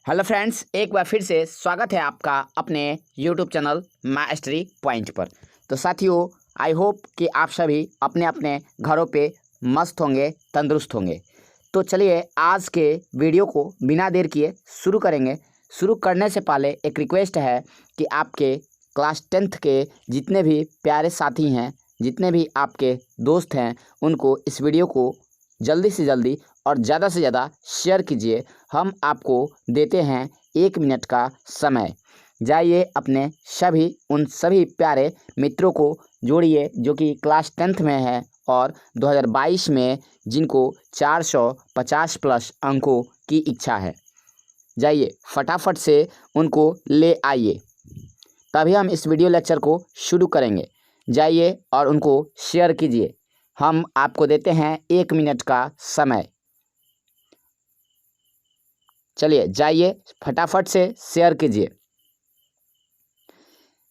Hello friends, एक बार फिर से स्वागत है आपका अपने यूट्यूब चैनल मास्टरी पॉइंट पर। तो साथियों, आई होप कि आप सभी अपने अपने घरों पे मस्त होंगे, तंदुरुस्त होंगे। तो चलिए आज के वीडियो को बिना देर किए शुरू करेंगे। शुरू करने से पहले एक रिक्वेस्ट है कि आपके क्लास 10th के जितने भी प्यारे साथी हैं, जितने भी आपके दोस्त हैं, उनको इस वीडियो को जल्दी से जल्दी और ज़्यादा से ज़्यादा शेयर कीजिए। हम आपको देते हैं 1 मिनट का समय। जाइए अपने उन सभी प्यारे मित्रों को जोड़िए जो कि क्लास 10th में है और 2022 में जिनको 450 प्लस अंकों की इच्छा है। जाइए फटाफट से उनको ले आइए, तभी हम इस वीडियो लेक्चर को शुरू करेंगे। जाइए और उनको शेयर कीजिए। हम आपको देते हैं 1 मिनट का समय। चलिए जाइए फटाफट से शेयर कीजिए।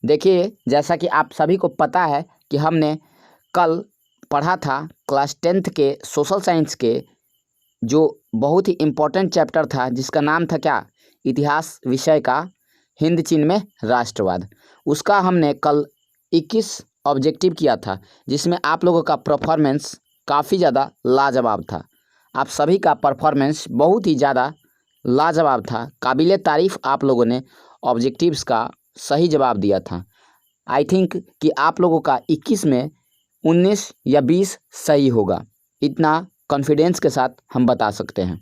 देखिए, जैसा कि आप सभी को पता है कि हमने कल पढ़ा था क्लास 10th के सोशल साइंस के जो बहुत ही इम्पोर्टेंट चैप्टर था, जिसका नाम था क्या, इतिहास विषय का हिंद चीन में राष्ट्रवाद। उसका हमने कल 21 ऑब्जेक्टिव किया था, जिसमें आप लोगों का परफॉर्मेंस काफ़ी ज़्यादा लाजवाब था। आप सभी का परफॉर्मेंस बहुत ही ज़्यादा लाजवाब था। काबिले तारीफ़ आप लोगों ने ऑब्जेक्टिव्स का सही जवाब दिया था। आई थिंक कि आप लोगों का 21 में 19 या 20 सही होगा, इतना कॉन्फिडेंस के साथ हम बता सकते हैं।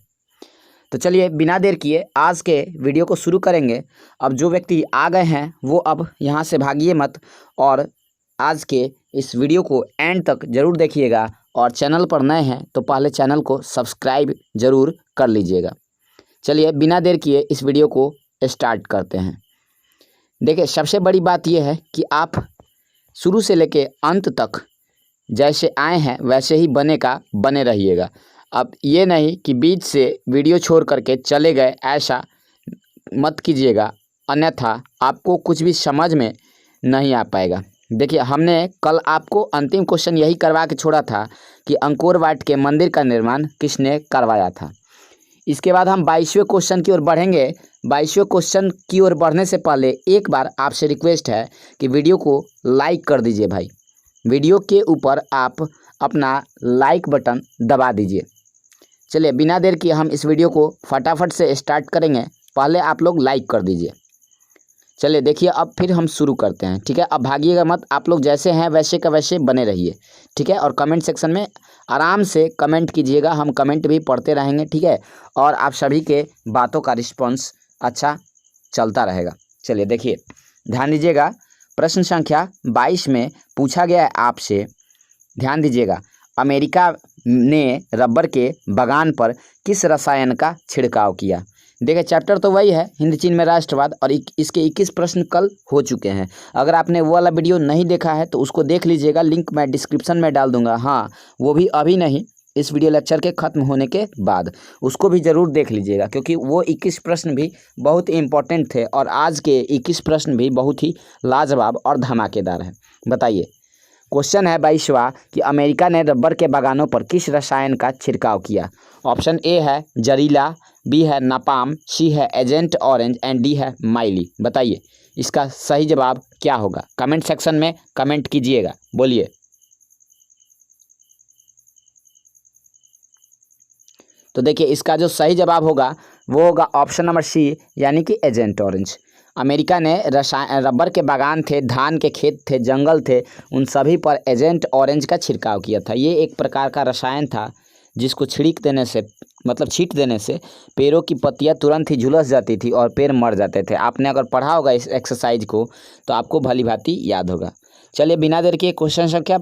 तो चलिए बिना देर किए आज के वीडियो को शुरू करेंगे। अब जो व्यक्ति आ गए हैं वो अब यहाँ से भागिए मत और आज के इस वीडियो को एंड तक ज़रूर देखिएगा। और चैनल पर नए हैं तो पहले चैनल को सब्सक्राइब ज़रूर कर लीजिएगा। चलिए बिना देर किए इस वीडियो को स्टार्ट करते हैं। देखिए, सबसे बड़ी बात यह है कि आप शुरू से लेके अंत तक जैसे आए हैं वैसे ही बने रहिएगा। अब ये नहीं कि बीच से वीडियो छोड़ करके चले गए, ऐसा मत कीजिएगा, अन्यथा आपको कुछ भी समझ में नहीं आ पाएगा। देखिए, हमने कल आपको अंतिम क्वेश्चन यही करवा के छोड़ा था कि अंकोर वाट के मंदिर का निर्माण किसने करवाया था। इसके बाद हम 22वें क्वेश्चन की ओर बढ़ेंगे। 22वें क्वेश्चन की ओर बढ़ने से पहले एक बार आपसे रिक्वेस्ट है कि वीडियो को लाइक कर दीजिए भाई। वीडियो के ऊपर आप अपना लाइक बटन दबा दीजिए। चलिए बिना देर किए हम इस वीडियो को फटाफट से स्टार्ट करेंगे। पहले आप लोग लाइक कर दीजिए। चलिए देखिए, अब फिर हम शुरू करते हैं, ठीक है। अब भागिएगा मत, आप लोग जैसे हैं वैसे का वैसे बने रहिए, ठीक है। और कमेंट सेक्शन में आराम से कमेंट कीजिएगा, हम कमेंट भी पढ़ते रहेंगे, ठीक है। और आप सभी के बातों का रिस्पॉन्स अच्छा चलता रहेगा। चलिए देखिए, ध्यान दीजिएगा। प्रश्न संख्या 22 में पूछा गया है आपसे, ध्यान दीजिएगा। अमेरिका ने रबर के बागान पर किस रसायन का छिड़काव किया। देखिए, चैप्टर तो वही है हिंद चीन में राष्ट्रवाद, और इसके 21 प्रश्न कल हो चुके हैं। अगर आपने वो वाला वीडियो नहीं देखा है तो उसको देख लीजिएगा, लिंक मैं डिस्क्रिप्शन में डाल दूंगा। हाँ, वो भी अभी नहीं, इस वीडियो लेक्चर के ख़त्म होने के बाद उसको भी ज़रूर देख लीजिएगा, क्योंकि वो 21 प्रश्न भी बहुत ही इंपॉर्टेंट थे और आज के 21 प्रश्न भी बहुत ही लाजवाब और धमाकेदार हैं। बताइए, क्वेश्चन है 22वां कि अमेरिका ने रबर के बागानों पर किस रसायन का छिड़काव किया। ऑप्शन ए है जरीला, बी है नापाम, सी है एजेंट ऑरेंज एंड डी है माइली। बताइए इसका सही जवाब क्या होगा। कमेंट सेक्शन में कमेंट कीजिएगा, बोलिए। तो देखिए, इसका जो सही जवाब होगा वो होगा ऑप्शन नंबर सी, यानी कि एजेंट ऑरेंज। अमेरिका ने रबर के बागान थे, धान के खेत थे, जंगल थे, उन सभी पर एजेंट ऑरेंज का छिड़काव किया था। ये एक प्रकार का रसायन था जिसको छींट देने से पेड़ों की पत्तियां तुरंत ही झुलस जाती थी और पेड़ मर जाते थे। आपने अगर पढ़ा होगा इस एक्सरसाइज को तो आपको भली भांति याद होगा। चलिए बिना देर के क्वेश्चन संख्या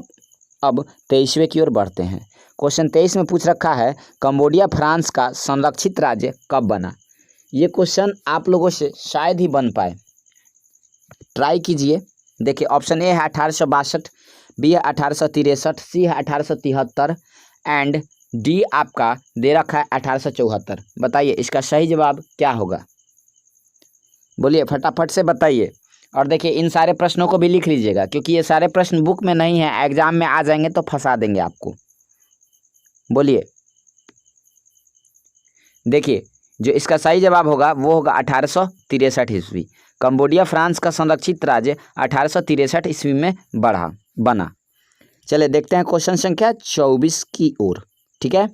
अब 23वें की ओर बढ़ते हैं। क्वेश्चन 23 में पूछ रखा है, कंबोडिया फ्रांस का संरक्षित राज्य कब बना। ये क्वेश्चन आप लोगों से शायद ही बन पाए, ट्राई कीजिए। देखिए, ऑप्शन ए है 1862, बी है 1863, सी है 1873 एंड डी आपका दे रखा है 1874। बताइए इसका सही जवाब क्या होगा, बोलिए फटाफट से बताइए। और देखिए, इन सारे प्रश्नों को भी लिख लीजिएगा, क्योंकि ये सारे प्रश्न बुक में नहीं है, एग्जाम में आ जाएंगे तो फंसा देंगे आपको। बोलिए। देखिए, जो इसका सही जवाब होगा वो होगा 1863 ईस्वी। कंबोडिया फ्रांस का संरक्षित राज्य 1863 ईस्वी में बना। चलिए देखते हैं क्वेश्चन संख्या 24 की ओर। ठीक है,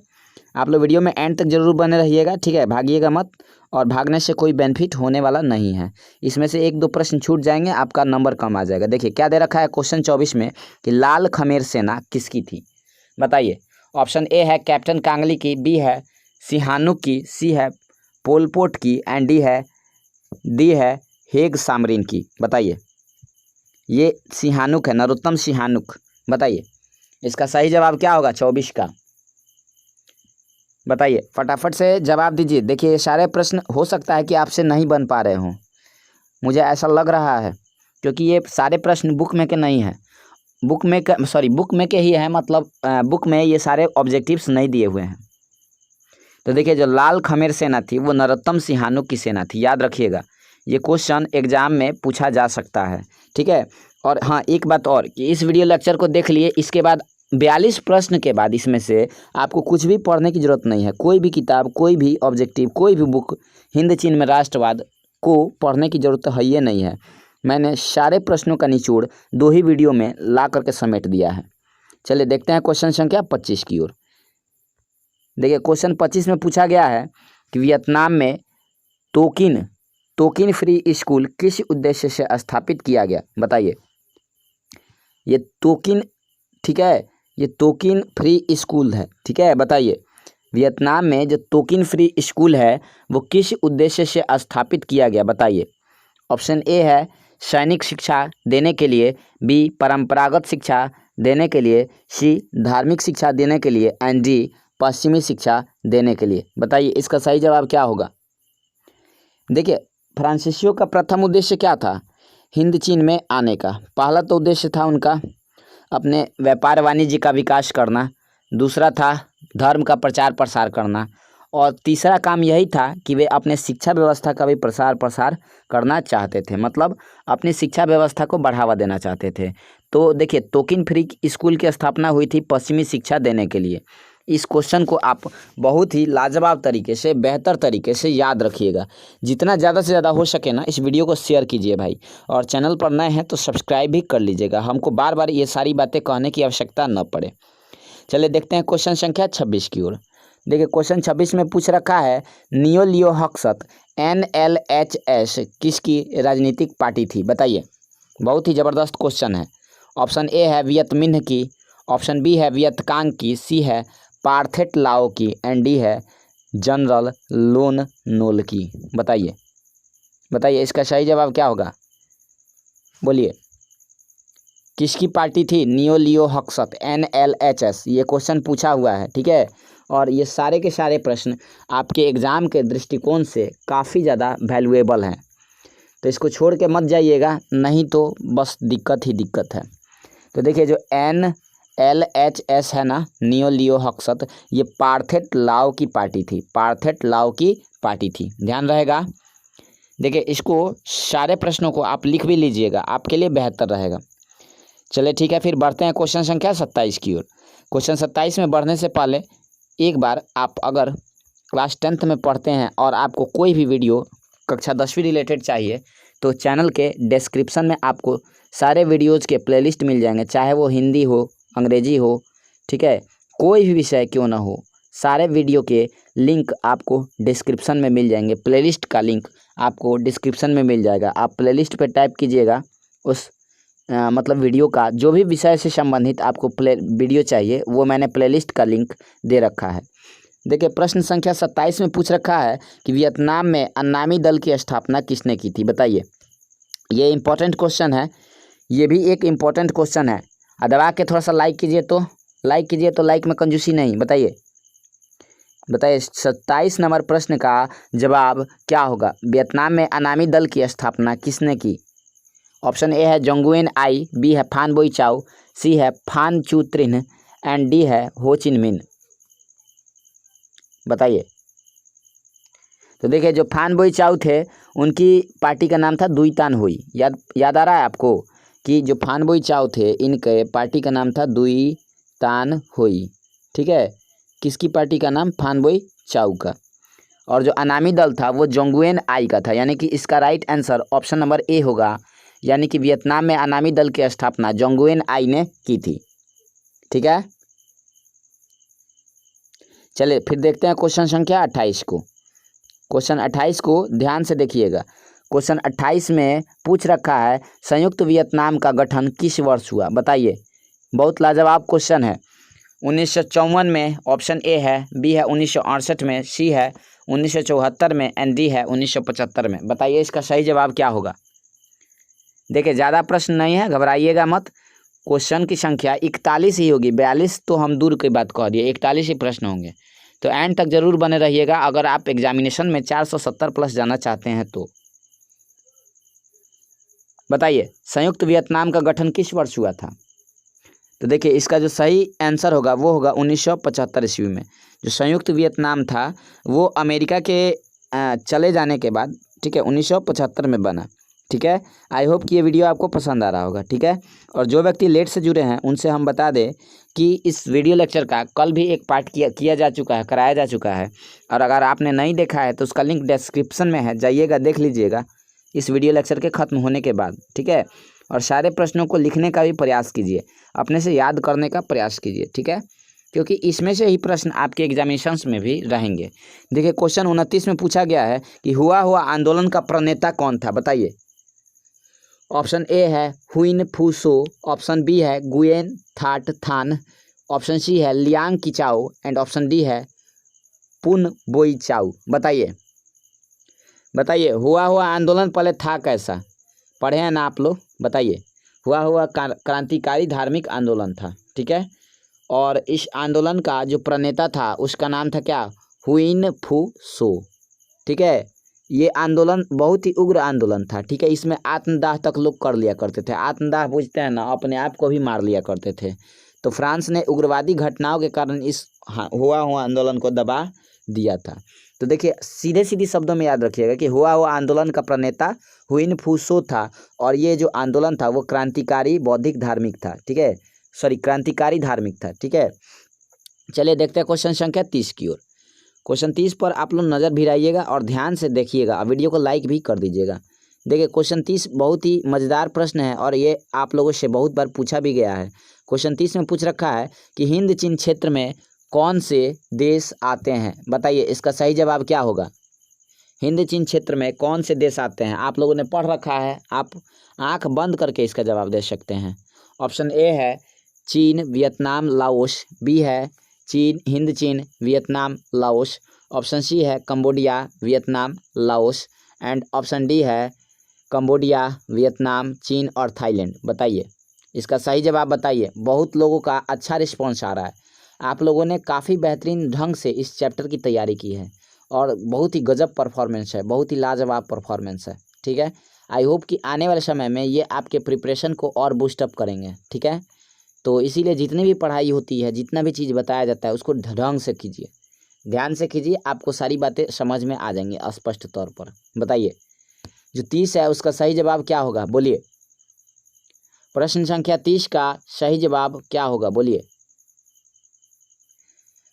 आप लोग वीडियो में एंड तक जरूर बने रहिएगा। ठीक है, भागिएगा मत, और भागने से कोई बेनिफिट होने वाला नहीं है। इसमें से 1-2 प्रश्न छूट जाएंगे, आपका नंबर कम आ जाएगा। देखिए क्या दे रखा है क्वेश्चन 24 में कि लाल खमेर सेना किसकी थी, बताइए। ऑप्शन ए है कैप्टन कांगली की, बी है सिहानुक की, सी है पोलपोट की, एंड डी है हेग सामरिन की। बताइए, ये सिहानुक है, नरोत्तम सिहानुक। बताइए इसका सही जवाब क्या होगा 24 का, बताइए फटाफट से जवाब दीजिए। देखिए ये सारे प्रश्न हो सकता है कि आपसे नहीं बन पा रहे हों, मुझे ऐसा लग रहा है, क्योंकि ये सारे प्रश्न बुक में के नहीं है, बुक में के ही है, मतलब बुक में ये सारे ऑब्जेक्टिव्स नहीं दिए हुए हैं। तो देखिए जो लाल खमेर सेना थी वो नरोत्तम सिहानुक की सेना थी, याद रखिएगा, ये क्वेश्चन एग्जाम में पूछा जा सकता है। ठीक है, और हाँ एक बात और कि इस वीडियो लेक्चर को देख लिए, इसके बाद 42 प्रश्न के बाद इसमें से आपको कुछ भी पढ़ने की ज़रूरत नहीं है। कोई भी किताब, कोई भी ऑब्जेक्टिव, कोई भी बुक हिंद चीन में राष्ट्रवाद को पढ़ने की ज़रूरत है ही नहीं है। मैंने सारे प्रश्नों का निचोड़ 2 ही वीडियो में ला करके समेट दिया है। चलिए देखते हैं क्वेश्चन संख्या 25 की ओर। देखिए क्वेश्चन 25 में पूछा गया है कि वियतनाम में तोकिन फ्री स्कूल किस उद्देश्य से स्थापित किया गया। बताइए, ये तोकिन, ठीक है, ये तोकिन फ्री स्कूल है। ठीक है, बताइए वियतनाम में जो तोकिन फ्री स्कूल है वो किस उद्देश्य से स्थापित किया गया। बताइए, ऑप्शन ए है सैनिक शिक्षा देने के लिए, बी परंपरागत शिक्षा देने के लिए, सी धार्मिक शिक्षा देने के लिए, एंड डी पश्चिमी शिक्षा देने के लिए। बताइए इसका सही जवाब क्या होगा। देखिए फ्रांसीसियों का प्रथम उद्देश्य क्या था, हिंद चीन में आने का। पहला तो उद्देश्य था उनका अपने व्यापार वाणिज्य का विकास करना, दूसरा था धर्म का प्रचार प्रसार करना, और तीसरा काम यही था कि वे अपने शिक्षा व्यवस्था का भी प्रसार करना चाहते थे, मतलब अपनी शिक्षा व्यवस्था को बढ़ावा देना चाहते थे। तो देखिए तोकिन फ्री स्कूल की स्थापना हुई थी पश्चिमी शिक्षा देने के लिए। इस क्वेश्चन को आप बहुत ही लाजवाब तरीके से, बेहतर तरीके से याद रखिएगा। जितना ज़्यादा से ज़्यादा हो सके ना इस वीडियो को शेयर कीजिए भाई, और चैनल पर नए हैं तो सब्सक्राइब भी कर लीजिएगा, हमको बार बार ये सारी बातें कहने की आवश्यकता न पड़े। चलिए देखते हैं क्वेश्चन संख्या 26 की ओर। देखिए क्वेश्चन 26 में पूछ रखा है नियो लियो हक्सत NLHS किसकी राजनीतिक पार्टी थी। बताइए, बहुत ही ज़बरदस्त क्वेश्चन है। ऑप्शन ए है वियत मिन्ह की, ऑप्शन बी है वियत कांग की, सी है पार्थेट लाओ की, एंड डी है जनरल लोन नोल की। बताइए इसका सही जवाब क्या होगा, बोलिए किसकी पार्टी थी नियो लियो हक्सत NLHS, ये क्वेश्चन पूछा हुआ है। ठीक है, और ये सारे के सारे प्रश्न आपके एग्ज़ाम के दृष्टिकोण से काफ़ी ज़्यादा वैल्यूएबल हैं, तो इसको छोड़ के मत जाइएगा, नहीं तो बस दिक्कत ही दिक्कत है। तो देखिए जो NLHS है ना, नियो लियो हक्सत, ये पार्थेट लाओ की पार्टी थी, पार्थेट लाओ की पार्टी थी, ध्यान रहेगा। देखिए इसको सारे प्रश्नों को आप लिख भी लीजिएगा, आपके लिए बेहतर रहेगा। चलिए ठीक है, फिर बढ़ते हैं क्वेश्चन संख्या 27 की ओर। क्वेश्चन 27 में बढ़ने से पहले एक बार आप अगर क्लास 10th में पढ़ते हैं और आपको कोई भी वीडियो कक्षा 10वीं रिलेटेड चाहिए तो चैनल के डिस्क्रिप्शन में आपको सारे वीडियोज़ के प्लेलिस्ट मिल जाएंगे, चाहे वो हिंदी हो, अंग्रेजी हो, ठीक है, कोई भी विषय क्यों ना हो, सारे वीडियो के लिंक आपको डिस्क्रिप्शन में मिल जाएंगे। प्लेलिस्ट का लिंक आपको डिस्क्रिप्शन में मिल जाएगा, आप प्लेलिस्ट पे टाइप कीजिएगा, उस मतलब वीडियो का जो भी विषय से संबंधित आपको वीडियो चाहिए वो मैंने प्लेलिस्ट का लिंक दे रखा है। देखिए प्रश्न संख्या 27 में पूछ रखा है कि वियतनाम में अन्नामी दल की स्थापना किसने की थी। बताइए, ये इम्पोर्टेंट क्वेश्चन है, ये भी एक इम्पोर्टेंट क्वेश्चन है। दबा के थोड़ा सा लाइक कीजिए तो लाइक में कंजूसी नहीं। बताइए 27 नंबर प्रश्न का जवाब क्या होगा, वियतनाम में अन्नामी दल की स्थापना किसने की। ऑप्शन ए है जोंगुएन आई, बी है फान बोई चाओ, सी है फान चू त्रिन, एंड डी है हो चिन मिन। बताइए, तो देखिए जो फान बोई चाओ थे उनकी पार्टी का नाम था दुई तान हुई। याद आ रहा है आपको कि जो फान बोई चाओ थे इनके पार्टी का नाम था दुई तान हुई। ठीक है, किसकी पार्टी का नाम, फान बोई चाओ का। और जो अनामी दल था वो जोंगुएन आई का था, यानी कि इसका right answer option number A होगा, यानी कि वियतनाम में अनामी दल की स्थापना जोंगुएन आई ने की थी। ठीक है, चलिए फिर देखते हैं क्वेश्चन संख्या 28 को। क्वेश्चन 28 को ध्यान से देखिएगा। क्वेश्चन 28 में पूछ रखा है संयुक्त वियतनाम का गठन किस वर्ष हुआ, बताइए। बहुत लाजवाब क्वेश्चन है। 1954 में ऑप्शन ए है, बी है 1968 में, सी है 1974 में एंड डी है 1975 में। बताइए इसका सही जवाब क्या होगा। देखिए ज़्यादा प्रश्न नहीं है, घबराइएगा मत। क्वेश्चन की संख्या 41 ही होगी, 42 तो हम दूर की बात कह दिए, 41 ही प्रश्न होंगे। तो एंड तक जरूर बने रहिएगा अगर आप एग्जामिनेशन में 470 प्लस जाना चाहते हैं तो। बताइए संयुक्त वियतनाम का गठन किस वर्ष हुआ था। तो देखिए इसका जो सही आंसर होगा वो होगा 1975 ईस्वी में। जो संयुक्त वियतनाम था वो अमेरिका के चले जाने के बाद, ठीक है, 1975 में बना। ठीक है, आई होप कि ये वीडियो आपको पसंद आ रहा होगा। ठीक है, और जो व्यक्ति लेट से जुड़े हैं उनसे हम बता दें कि इस वीडियो लेक्चर का कल भी एक पार्ट किया जा चुका है, कराया जा चुका है। और अगर आपने नहीं देखा है तो उसका लिंक डिस्क्रिप्शन में है, जाइएगा देख लीजिएगा इस वीडियो लेक्चर के ख़त्म होने के बाद। ठीक है, और सारे प्रश्नों को लिखने का भी प्रयास कीजिए, अपने से याद करने का प्रयास कीजिए। ठीक है, क्योंकि इसमें से ही प्रश्न आपके एग्जामिनेशंस में भी रहेंगे। देखिए क्वेश्चन 29 में पूछा गया है कि हुआ आंदोलन का प्रणेता कौन था, बताइए। ऑप्शन ए है Huynh Phu So, option B है Nguyen That Thanh, option C है Liang Qichao and option D है पुन बोई चाओ। बताइए हुआ आंदोलन पहले था कैसा, पढ़े हैं ना आप लोग। बताइए हुआ क्रांतिकारी धार्मिक आंदोलन था। ठीक है, और इस आंदोलन का जो प्रणेता था उसका नाम था क्या, हुइन फू सो। ठीक है, ये आंदोलन बहुत ही उग्र आंदोलन था। ठीक है, इसमें आत्मदाह तक लोग कर लिया करते थे। आत्मदाह बुझते हैं ना, अपने आप को भी मार लिया करते थे। तो फ्रांस ने उग्रवादी घटनाओं के कारण इस हुआ आंदोलन को दबा दिया था। तो देखिए सीधे शब्दों में याद रखिएगा कि हुआ आंदोलन का प्रणेता हुइन फू सो था, और ये जो आंदोलन था वो क्रांतिकारी बौद्धिक धार्मिक था। ठीक है, क्रांतिकारी धार्मिक था। ठीक है, चलिए देखते हैं क्वेश्चन संख्या 30 की ओर। क्वेश्चन 30 पर आप लोग नज़र भिड़ाइएगा और ध्यान से देखिएगा, वीडियो को लाइक भी कर दीजिएगा। देखिए क्वेश्चन 30 बहुत ही मज़ेदार प्रश्न है और ये आप लोगों से बहुत बार पूछा भी गया है। क्वेश्चन 30 में पूछ रखा है कि हिंद चीन क्षेत्र में कौन से देश आते हैं। बताइए इसका सही जवाब क्या होगा। हिंद चीन क्षेत्र में कौन से देश आते हैं, आप लोगों ने पढ़ रखा है, आप आंख बंद करके इसका जवाब दे सकते हैं। ऑप्शन ए है चीन, वियतनाम, लाओस, बी है चीन, हिंद चीन, वियतनाम, लाओस, ऑप्शन सी है Cambodia, Vietnam, Laos and option D है कंबोडिया, वियतनाम, चीन और थाईलैंड। बताइए इसका सही जवाब बताइए। बहुत लोगों का अच्छा रिस्पॉन्स आ रहा है, आप लोगों ने काफ़ी बेहतरीन ढंग से इस चैप्टर की तैयारी की है और बहुत ही गजब परफॉर्मेंस है, बहुत ही लाजवाब परफॉर्मेंस है। ठीक है, आई होप कि आने वाले समय में ये आपके प्रिपरेशन को और बूस्टअप करेंगे। ठीक है, तो इसीलिए जितनी भी पढ़ाई होती है, जितना भी चीज़ बताया जाता है उसको ढंग से कीजिए, ध्यान से कीजिए, आपको सारी बातें समझ में आ जाएंगी स्पष्ट तौर पर। बताइए जो 30 है उसका सही जवाब क्या होगा, बोलिए। प्रश्न संख्या 30 का सही जवाब क्या होगा, बोलिए।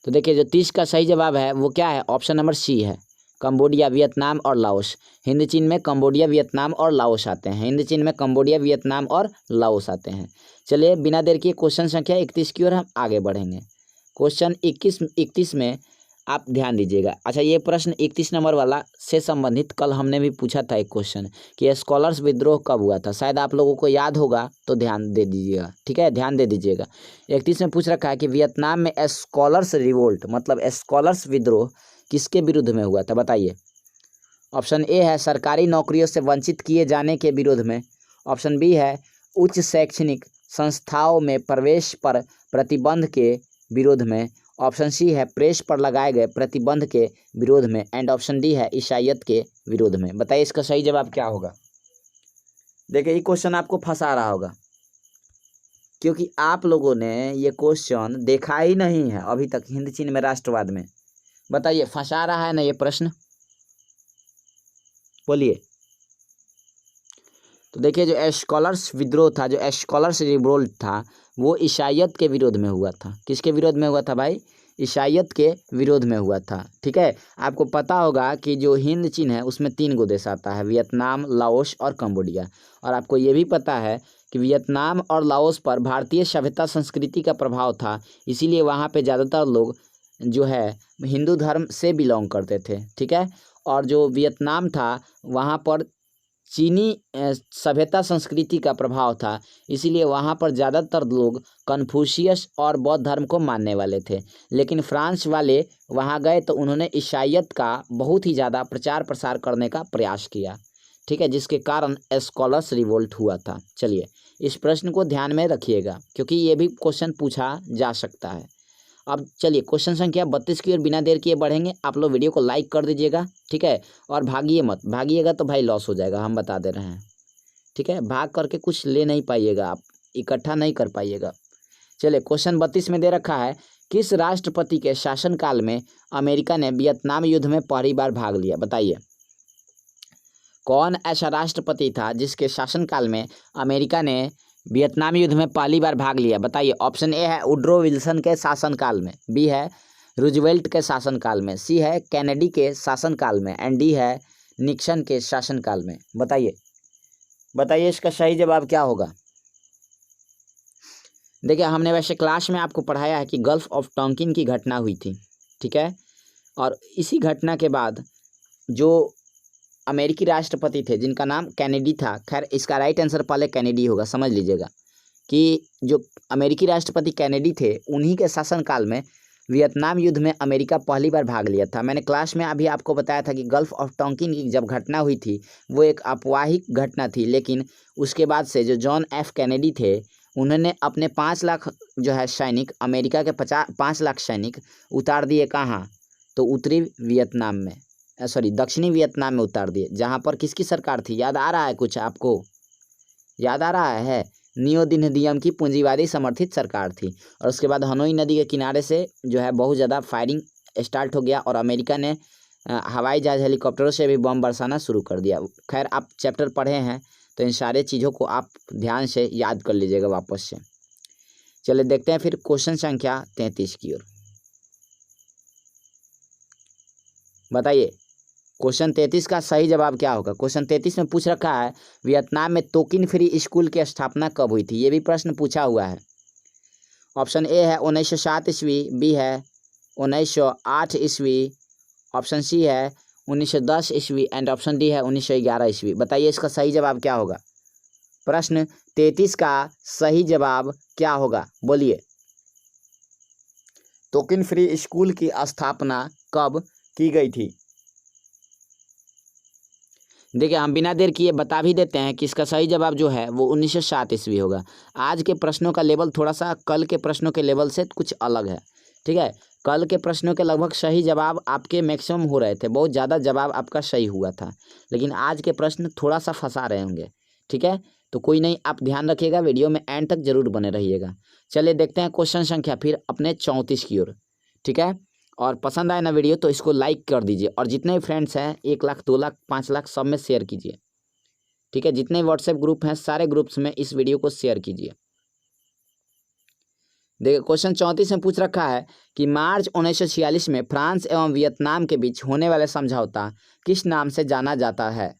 तो देखिए जो 30 का सही जवाब है वो क्या है, ऑप्शन नंबर सी है कंबोडिया, वियतनाम और लाओस। हिंद चीन में कंबोडिया, वियतनाम और लाओस आते हैं। हिंद चीन में कंबोडिया, वियतनाम और लाओस आते हैं। चलिए बिना देर किए क्वेश्चन संख्या 31 की ओर हम आगे बढ़ेंगे। क्वेश्चन 31 में आप ध्यान दीजिएगा। अच्छा ये प्रश्न 31 नंबर वाला से संबंधित कल हमने भी पूछा था एक क्वेश्चन कि स्कॉलर्स विद्रोह कब हुआ था, शायद आप लोगों को याद होगा तो ध्यान दे दीजिएगा। ठीक है, ध्यान दे दीजिएगा। 31 में पूछ रखा है कि वियतनाम में स्कॉलर्स रिवोल्ट मतलब स्कॉलर्स विद्रोह किसके विरुद्ध में हुआ था। बताइए। ऑप्शन ए है सरकारी नौकरियों से वंचित किए जाने के विरोध में, ऑप्शन बी है उच्च शैक्षणिक संस्थाओं में प्रवेश पर प्रतिबंध के विरोध में, ऑप्शन सी है प्रेस पर लगाए गए प्रतिबंध के विरोध में एंड ऑप्शन डी है ईसाईयत के विरोध में। बताइए इसका सही जवाब क्या होगा। देखिए ये क्वेश्चन आपको फंसा रहा होगा क्योंकि आप लोगों ने ये क्वेश्चन देखा ही नहीं है अभी तक हिंद चीन में राष्ट्रवाद में। बताइए फंसा रहा है ना ये प्रश्न, बोलिए। तो देखिए जो स्कॉलर्स विद्रोह था, जो स्कॉलर्स रिवोल्ट था वो ईसाईयत के विरोध में हुआ था। किसके विरोध में हुआ था भाई, ईसाईयत के विरोध में हुआ था। ठीक है, आपको पता होगा कि जो हिंद चीन है उसमें 3 गो देश आता है, वियतनाम, लाओस और कंबोडिया। और आपको ये भी पता है कि वियतनाम और लाओस पर भारतीय सभ्यता संस्कृति का प्रभाव था, इसीलिए वहाँ पे ज़्यादातर लोग जो है हिंदू धर्म से बिलोंग करते थे। ठीक है, और जो वियतनाम था वहाँ पर चीनी सभ्यता संस्कृति का प्रभाव था, इसीलिए वहाँ पर ज़्यादातर लोग कन्फ्यूशियस और बौद्ध धर्म को मानने वाले थे। लेकिन फ्रांस वाले वहाँ गए तो उन्होंने ईसाईयत का बहुत ही ज़्यादा प्रचार प्रसार करने का प्रयास किया। ठीक है, जिसके कारण स्कॉलर्स रिवोल्ट हुआ था। चलिए इस प्रश्न को ध्यान में रखिएगा क्योंकि ये भी क्वेश्चन पूछा जा सकता है। अब चलिए क्वेश्चन संख्या 32 की ओर बिना देर किए बढ़ेंगे। आप लोग वीडियो को लाइक कर दीजिएगा। ठीक है, और भागिए मत, भागिएगा तो भाई लॉस हो जाएगा, हम बता दे रहे हैं। ठीक है, भाग करके कुछ ले नहीं पाइएगा, आप इकट्ठा नहीं कर पाइएगा। चलिए क्वेश्चन 32 में दे रखा है, किस राष्ट्रपति के शासनकाल में अमेरिका ने वियतनाम युद्ध में पहली बार भाग लिया? बताइए कौन ऐसा राष्ट्रपति था जिसके शासनकाल में अमेरिका ने वियतनाम युद्ध में पहली बार भाग लिया? बताइए। ऑप्शन ए है वुडरो विल्सन के शासनकाल में, बी है रूजवेल्ट के शासनकाल में, सी है कैनेडी के शासनकाल में, एंड डी है निक्सन के शासनकाल में। बताइए बताइए इसका सही जवाब क्या होगा? देखिए हमने वैसे क्लास में आपको पढ़ाया है कि गल्फ ऑफ टोंकिन की घटना हुई थी। ठीक है, और इसी घटना के बाद जो अमेरिकी राष्ट्रपति थे जिनका नाम कैनेडी था, खैर इसका राइट आंसर पहले कैनेडी होगा, समझ लीजिएगा कि जो अमेरिकी राष्ट्रपति कैनेडी थे उन्हीं के शासनकाल में वियतनाम युद्ध में अमेरिका पहली बार भाग लिया था। मैंने क्लास में अभी आपको बताया था कि गल्फ ऑफ टोंकिन की जब घटना हुई थी वो एक अपवाहिक घटना थी, लेकिन उसके बाद से जो जॉन एफ कैनेडी थे उन्होंने अपने 5 लाख जो है सैनिक, अमेरिका के 5 लाख सैनिक उतार दिए कहाँ? तो उत्तरी वियतनाम में, सॉरी दक्षिणी वियतनाम में उतार दिए, जहाँ पर किसकी सरकार थी? याद आ रहा है कुछ आपको? याद आ रहा है? नियो दिन दियम की पूंजीवादी समर्थित सरकार थी। और उसके बाद हनोई नदी के किनारे से जो है बहुत ज़्यादा फायरिंग स्टार्ट हो गया और अमेरिका ने हवाई जहाज़ हेलीकॉप्टरों से भी बम बरसाना शुरू कर दिया। खैर आप चैप्टर पढ़े हैं तो इन सारे चीज़ों को आप ध्यान से याद कर लीजिएगा वापस से। चलिए देखते हैं फिर क्वेश्चन संख्या 33 की ओर। बताइए क्वेश्चन 33 का सही जवाब क्या होगा? क्वेश्चन 33 में पूछ रखा है वियतनाम में तोकिन फ्री स्कूल की स्थापना कब हुई थी? ये भी प्रश्न पूछा हुआ है। ऑप्शन ए है 1907 ईस्वी, बी है 1908 ईस्वी, ऑप्शन सी है 1910 ईस्वी एंड ऑप्शन डी है 1911 ईस्वी। बताइए इसका सही जवाब क्या होगा? प्रश्न 33 का सही जवाब क्या होगा? बोलिए। तोकिन फ्री स्कूल की स्थापना कब की गई थी? देखिए हम बिना देर किए बता भी देते हैं कि इसका सही जवाब जो है वो 1907 ईस्वी होगा। आज के प्रश्नों का लेवल थोड़ा सा कल के प्रश्नों के लेवल से कुछ अलग है। ठीक है, कल के प्रश्नों के लगभग सही जवाब आपके मैक्सिमम हो रहे थे, बहुत ज़्यादा जवाब आपका सही हुआ था, लेकिन आज के प्रश्न थोड़ा सा फंसा रहे होंगे। ठीक है, तो कोई नहीं, आप ध्यान रखिएगा, वीडियो में एंड तक जरूर बने रहिएगा। चलिए देखते हैं क्वेश्चन संख्या फिर अपने 34 की ओर। ठीक है, और पसंद आए ना वीडियो तो इसको लाइक कर दीजिए और जितने भी फ्रेंड्स हैं 1 लाख 2 लाख 5 लाख सब में शेयर कीजिए। ठीक है, जितने व्हाट्सएप ग्रुप हैं सारे ग्रुप्स में इस वीडियो को शेयर कीजिए। देखिए क्वेश्चन 34 में पूछ रखा है कि मार्च 1946 में फ्रांस एवं वियतनाम के बीच होने वाला समझौता किस नाम से जाना जाता है?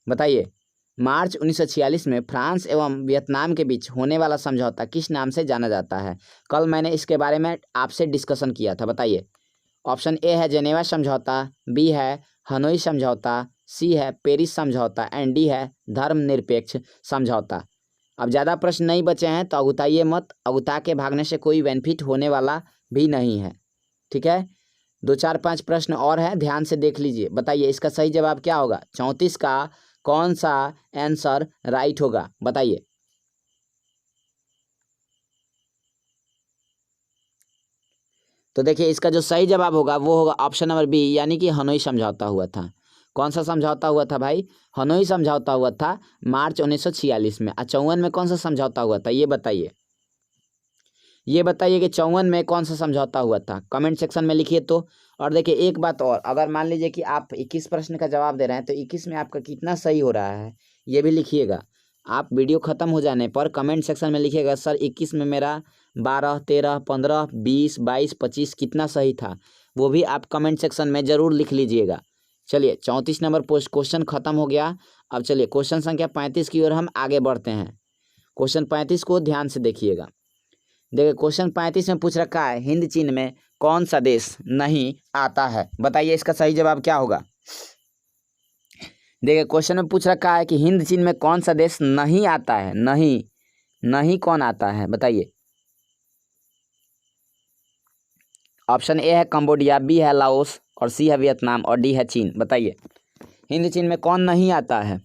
बताइए मार्च 1946 में फ्रांस एवं वियतनाम के बीच होने वाला समझौता किस नाम से जाना जाता है? कल मैंने इसके बारे में आपसे डिस्कशन किया था। बताइए। ऑप्शन ए है जेनेवा समझौता, बी है हनोई समझौता, सी है पेरिस समझौता एंड डी है धर्मनिरपेक्ष समझौता। अब ज़्यादा प्रश्न नहीं बचे हैं तो अगुताइए मत, अगुता के भागने से कोई बेनिफिट होने वाला भी नहीं है। ठीक है, 2 4 5 प्रश्न और हैं, ध्यान से देख लीजिए। बताइए इसका सही जवाब क्या होगा? 34 का कौन सा आंसर राइट होगा? बताइए। तो देखिए इसका जो सही जवाब होगा वो होगा ऑप्शन नंबर बी, यानी कि हनोई समझौता हुआ था। कौन सा समझौता हुआ था भाई? हनोई समझौता हुआ था मार्च 1946 में। 54 में कौन सा समझौता हुआ था? ये बताइए, ये बताइए कि 54 में कौन सा समझौता हुआ था? कमेंट सेक्शन में लिखिए तो। और देखिए एक बात और, अगर मान लीजिए कि आप 21 प्रश्न का जवाब दे रहे हैं तो 21 में आपका कितना सही हो रहा है ये भी लिखिएगा। आप वीडियो ख़त्म हो जाने पर कमेंट सेक्शन में लिखिएगा सर 21 में मेरा 12, 13, 15, 20, 22, 25 कितना सही था वो भी आप कमेंट सेक्शन में ज़रूर लिख लीजिएगा। चलिए 34 नंबर पोस्ट क्वेश्चन खत्म हो गया। अब चलिए क्वेश्चन संख्या 35 की ओर हम आगे बढ़ते हैं। क्वेश्चन 35 को ध्यान से देखिएगा। देखिए क्वेश्चन 35 में पूछ रखा है हिंद चीन में कौन सा देश नहीं आता है, बताइए इसका सही जवाब क्या होगा। देखिए क्वेश्चन में पूछ रखा है कि हिंद चीन में कौन सा देश नहीं आता है। नहीं नहीं कौन आता है बताइए। ऑप्शन ए है कंबोडिया, बी है लाओस और सी है वियतनाम और डी है चीन। बताइए हिंद चीन में कौन नहीं आता है।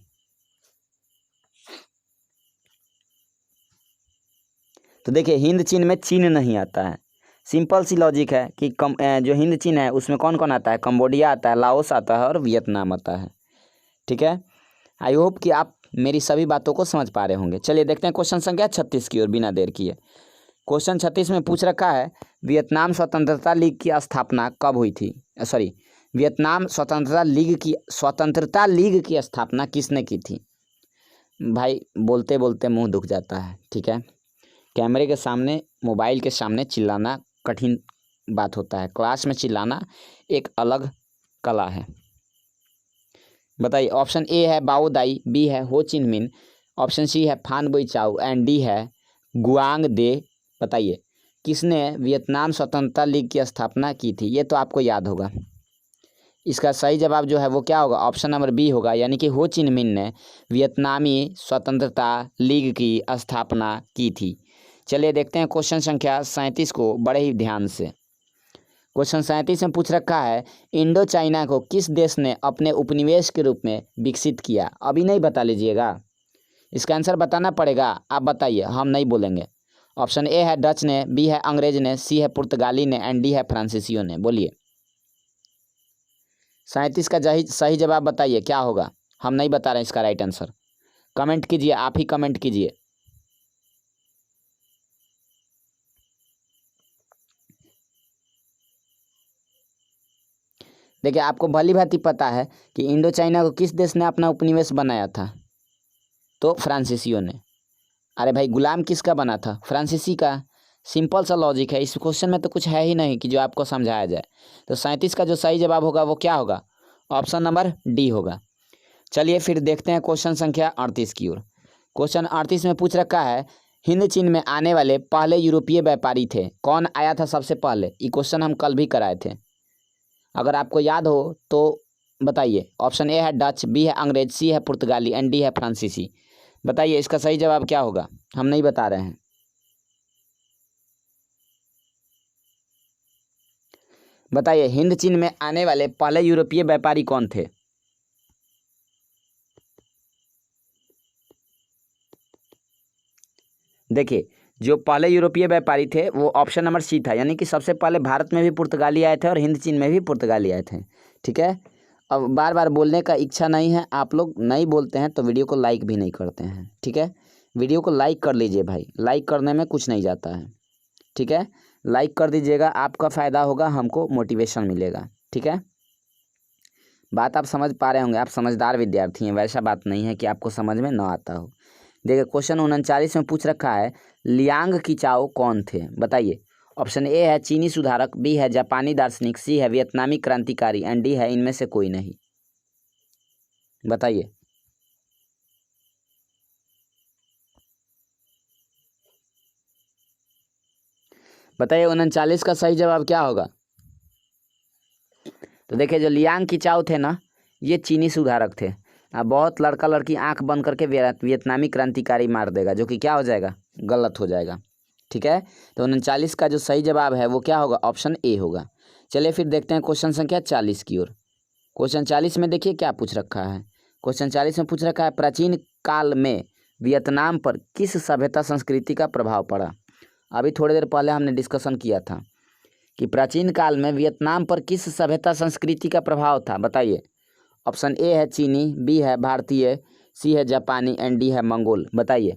तो देखिए हिंद चीन में चीन नहीं आता है। सिंपल सी लॉजिक है कि जो हिंद चीन है उसमें कौन कौन आता है, कंबोडिया आता है, लाओस आता है और वियतनाम आता है। ठीक है, आई होप कि आप मेरी सभी बातों को समझ पा रहे होंगे। चलिए देखते हैं क्वेश्चन संख्या 36 की ओर बिना देर किए। क्वेश्चन 36 में पूछ रखा है वियतनाम स्वतंत्रता लीग की स्थापना कब हुई थी। वियतनाम स्वतंत्रता लीग की स्थापना किसने की थी। भाई बोलते बोलते मुंह दुख जाता है। ठीक है, कैमरे के सामने मोबाइल के सामने चिल्लाना कठिन बात होता है, क्लास में चिल्लाना एक अलग कला है। बताइए ऑप्शन ए है बाओ दाई, बी है हो चिन मिन, ऑप्शन सी है फान बोई चाओ एंड डी है गुआंग दे। बताइए किसने वियतनाम स्वतंत्रता लीग की स्थापना की थी। ये तो आपको याद होगा। इसका सही जवाब जो है वो क्या होगा, ऑप्शन नंबर बी होगा, यानी कि हो चिन मिन ने वियतनामी स्वतंत्रता लीग की स्थापना की थी। चलिए देखते हैं क्वेश्चन संख्या 37 को बड़े ही ध्यान से। क्वेश्चन 37 में पूछ रखा है इंडो चाइना को किस देश ने अपने उपनिवेश के रूप में विकसित किया। अभी नहीं बता लीजिएगा, इसका आंसर बताना पड़ेगा। आप बताइए, हम नहीं बोलेंगे। ऑप्शन ए है डच ने, बी है अंग्रेज ने, सी है पुर्तगाली ने एंड डी है फ्रांसीसियों ने। बोलिए 37 का सही जवाब बताइए क्या होगा। हम नहीं बता रहे इसका राइट आंसर। कमेंट कीजिए, आप ही कमेंट कीजिए। देखिए आपको भली भांति पता है कि इंडो चाइना को किस देश ने अपना उपनिवेश बनाया था, तो फ्रांसीसियों ने। अरे भाई गुलाम किसका बना था, फ्रांसीसी का। सिंपल सा लॉजिक है, इस क्वेश्चन में तो कुछ है ही नहीं कि जो आपको समझाया जाए। तो 37 का जो सही जवाब होगा वो क्या होगा, ऑप्शन नंबर डी होगा। चलिए फिर देखते हैं क्वेश्चन संख्या 38 की ओर। क्वेश्चन 38 में पूछ रखा है हिंद चीन में आने वाले पहले यूरोपीय व्यापारी थे, कौन आया था सबसे पहले। ये क्वेश्चन हम कल भी कराए थे, अगर आपको याद हो तो बताइए। ऑप्शन ए है डच, बी है अंग्रेज, सी है पुर्तगाली एंड डी है फ्रांसीसी। बताइए इसका सही जवाब क्या होगा, हम नहीं बता रहे हैं। बताइए हिंद चीन में आने वाले पहले यूरोपीय व्यापारी कौन थे। देखिए जो पहले यूरोपीय व्यापारी थे वो ऑप्शन नंबर सी था, यानी कि सबसे पहले भारत में भी पुर्तगाली आए थे और हिंद चीन में भी पुर्तगाली आए थे। ठीक है, अब बार बार बोलने का इच्छा नहीं है, आप लोग नहीं बोलते हैं तो वीडियो को लाइक भी नहीं करते हैं। ठीक है, वीडियो को लाइक कर लीजिए भाई, लाइक करने में कुछ नहीं जाता है। ठीक है, लाइक कर दीजिएगा, आपका फ़ायदा होगा, हमको मोटिवेशन मिलेगा। ठीक है, बात आप समझ पा रहे होंगे, आप समझदार विद्यार्थी हैं, वैसा बात नहीं है कि आपको समझ में ना आता हो। देखिए क्वेश्चन 39 में पूछ रखा है लियांग कीचाओ कौन थे। बताइए ऑप्शन ए है चीनी सुधारक, बी है जापानी दार्शनिक, सी है वियतनामी क्रांतिकारी एंड डी है इनमें से कोई नहीं। बताइए बताइए 39 का सही जवाब क्या होगा। तो देखिए जो लियांग कीचाओ थे ना, ये चीनी सुधारक थे। अब बहुत लड़का लड़की आंख बंद करके वियतनामी क्रांतिकारी मार देगा, जो कि क्या हो जाएगा, गलत हो जाएगा। ठीक है, तो 39 का जो सही जवाब है वो क्या होगा, ऑप्शन ए होगा। चलिए फिर देखते हैं क्वेश्चन संख्या 40 की ओर। क्वेश्चन 40 में देखिए क्या पूछ रखा है। क्वेश्चन 40 में पूछ रखा है प्राचीन काल में वियतनाम पर किस सभ्यता संस्कृति का प्रभाव पड़ा। अभी थोड़ी देर पहले हमने डिस्कशन किया था कि प्राचीन काल में वियतनाम पर किस सभ्यता संस्कृति का प्रभाव था। बताइए ऑप्शन ए है चीनी, बी है भारतीय, सी है जापानी एंड डी है मंगोल। बताइए।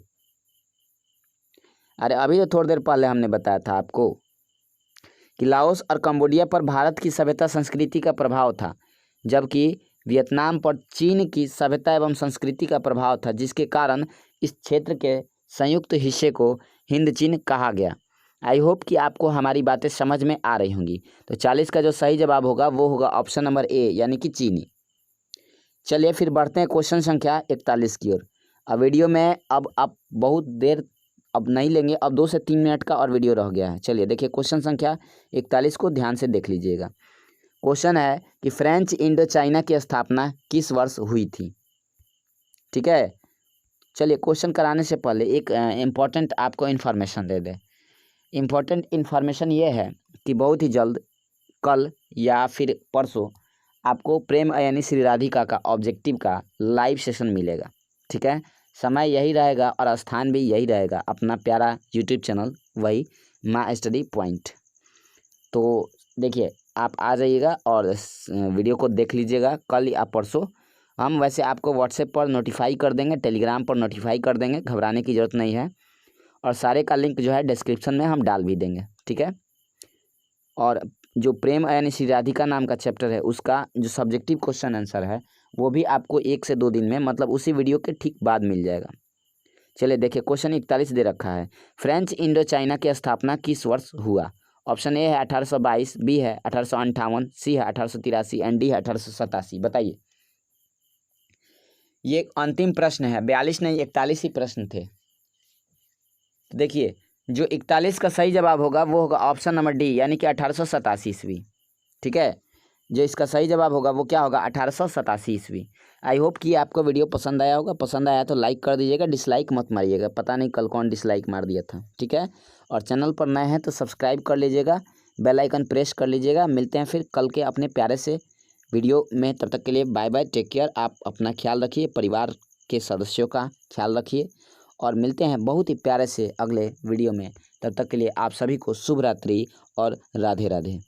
अरे अभी तो थोड़ी देर पहले हमने बताया था आपको कि लाओस और कंबोडिया पर भारत की सभ्यता संस्कृति का प्रभाव था, जबकि वियतनाम पर चीन की सभ्यता एवं संस्कृति का प्रभाव था, जिसके कारण इस क्षेत्र के संयुक्त हिस्से को हिंद चीन कहा गया। आई होप कि आपको हमारी बातें समझ में आ रही होंगी। तो 40 का जो सही जवाब होगा वो होगा ऑप्शन नंबर ए यानी कि चीनी। चलिए फिर बढ़ते हैं क्वेश्चन संख्या 41 की ओर। अब वीडियो में अब आप बहुत देर अब नहीं लेंगे, अब 2 से 3 मिनट का और वीडियो रह गया है। चलिए देखिए क्वेश्चन संख्या 41 को ध्यान से देख लीजिएगा। क्वेश्चन है कि फ्रेंच इंडो चाइना की स्थापना किस वर्ष हुई थी। ठीक है, चलिए क्वेश्चन कराने से पहले एक इम्पॉर्टेंट आपको इन्फॉर्मेशन दे दें। इम्पॉर्टेंट इन्फॉर्मेशन ये है कि बहुत ही जल्द कल या फिर परसों आपको प्रेम यानी श्री राधिका का ऑब्जेक्टिव का लाइव सेशन मिलेगा। ठीक है, समय यही रहेगा और स्थान भी यही रहेगा, अपना प्यारा यूट्यूब चैनल वही माँ स्टडी पॉइंट। तो देखिए आप आ जाइएगा और वीडियो को देख लीजिएगा कल या परसों। हम वैसे आपको व्हाट्सएप पर नोटिफाई कर देंगे, टेलीग्राम पर नोटिफाई कर देंगे, घबराने की ज़रूरत नहीं है। और सारे का लिंक जो है डिस्क्रिप्शन में हम डाल भी देंगे। ठीक है, और जो प्रेम यानी श्री राधिका नाम का चैप्टर है उसका जो सब्जेक्टिव क्वेश्चन आंसर है वो भी आपको 1 से 2 दिन में, मतलब उसी वीडियो के ठीक बाद मिल जाएगा। चलिए देखिए क्वेश्चन 41 दे रखा है, फ्रेंच इंडो चाइना की स्थापना किस वर्ष हुआ। ऑप्शन ए है 1822, बी है 1858, सी है 1883 एंड डी है 1887। बताइए। ये एक अंतिम प्रश्न है, 42 नहीं 41 ही प्रश्न थे। तो देखिए जो 41 का सही जवाब होगा वो होगा ऑप्शन नंबर डी यानी कि 1887 ईस्वी। ठीक है, जो इसका सही जवाब होगा वो क्या होगा 1887 ईस्वी। आई होप कि आपको वीडियो पसंद आया होगा। पसंद आया तो लाइक कर दीजिएगा, डिसलाइक मत मारिएगा, पता नहीं कल कौन डिसलाइक मार दिया था। ठीक है, और चैनल पर नए हैं तो सब्सक्राइब कर लीजिएगा, बेल आइकन प्रेस कर लीजिएगा। मिलते हैं फिर कल के अपने प्यारे से वीडियो में, तब तक के लिए बाय बाय, टेक केयर। आप अपना ख्याल रखिए, परिवार के सदस्यों का ख्याल रखिए और मिलते हैं बहुत ही प्यारे से अगले वीडियो में। तब तक के लिए आप सभी को शुभ रात्रि और राधे राधे।